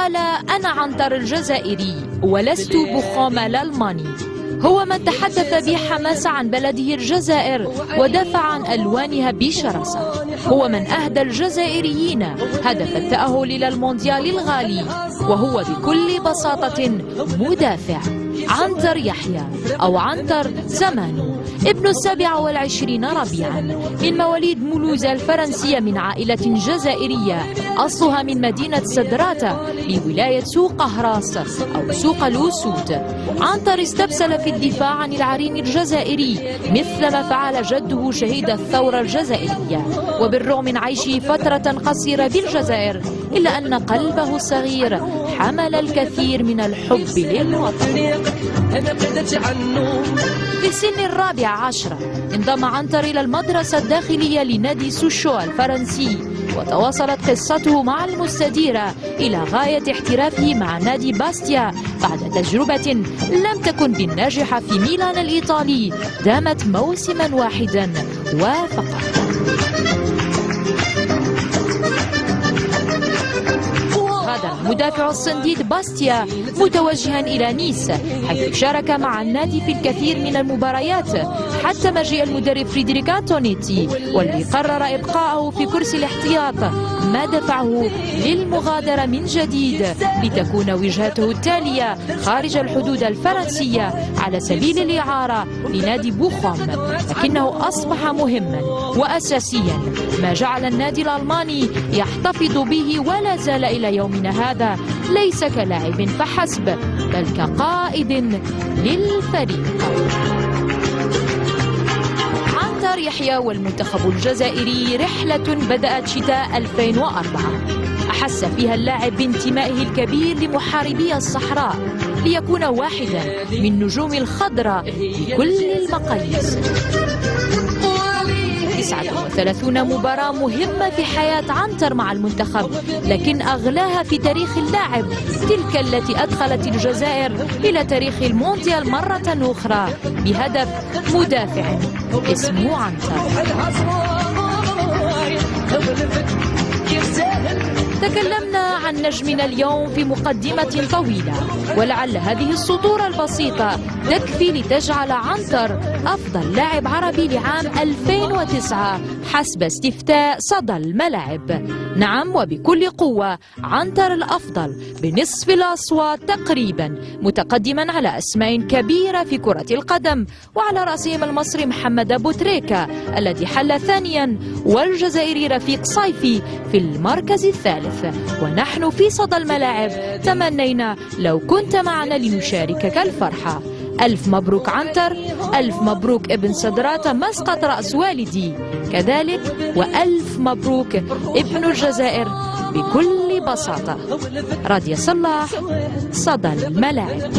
قال: أنا عنتر الجزائري ولست بوخوم الألماني. هو من تحدث بحماسة عن بلده الجزائر ودافع عن ألوانها بشراسة. هو من أهدى الجزائريين هدف التأهل إلى المونديال الغالي، وهو بكل بساطة مدافع. عنتر يحيى أو عنتر زمانو، ابن 27 ربيعا، من مواليد مولوزة الفرنسية، من عائلة جزائرية أصلها من مدينة سدراتة بولاية سوق قهراس أو سوق الأسود. عنتر استبسل في الدفاع عن العرين الجزائري مثلما فعل جده شهيد الثورة الجزائرية. وبالرغم من عيشه فترة قصيرة بالجزائر إلا أن قلبه الصغير حمل الكثير من الحب للوطن. في سن 14 انضم عنتر إلى المدرسة الداخلية لنادي سوشو الفرنسي، وتواصلت قصته مع المستديرة إلى غاية احترافه مع نادي باستيا بعد تجربة لم تكن بالناجحة في ميلان الإيطالي دامت موسما واحدا وفقط. غادر المدافع الصنديد باستيا متوجها إلى نيس، حيث شارك مع النادي في الكثير من المباريات حتى مجيء المدرب فريدريك أنتونيتي، والذي قرر إبقاءه في كرسي الاحتياط، ما دفعه للمغادرة من جديد لتكون وجهته التالية خارج الحدود الفرنسية على سبيل الإعارة لنادي بوخوم. لكنه أصبح مهما وأساسيا، ما جعل النادي الألماني يحتفظ به ولا زال إلى يومنا هذا، ليس كلاعب فحسب بل كقائد للفريق. عنتر يحيى والمنتخب الجزائري رحلة بدأت شتاء 2004 أحس فيها اللاعب بانتمائه الكبير لمحاربي الصحراء ليكون واحدا من نجوم الخضراء بكل المقاييس. 39 مباراة مهمة في حياة عنتر مع المنتخب، لكن أغلاها في تاريخ اللاعب تلك التي أدخلت الجزائر إلى تاريخ المونديال مرة أخرى بهدف مدافع اسمه عنتر. تكلمنا عن نجمنا اليوم في مقدمة طويلة، ولعل هذه السطور البسيطة تكفي لتجعل عنتر أفضل لاعب عربي لعام 2009 حسب استفتاء صدى الملاعب. نعم، وبكل قوة عنتر الأفضل بنصف الأصوات تقريبا، متقدما على أسماء كبيرة في كرة القدم، وعلى رأسهم المصري محمد أبو تريكة الذي حل ثانيا، والجزائري رفيق صيفي في المركز الثالث. ونحن في صدى الملاعب تمنينا لو كنت معنا لنشاركك الفرحة. ألف مبروك عنتر، ألف مبروك ابن سدراتة مسقط رأس والدي، كذلك وألف مبروك ابن الجزائر بكل بساطة. راديا صلاح، صدى الملاعب.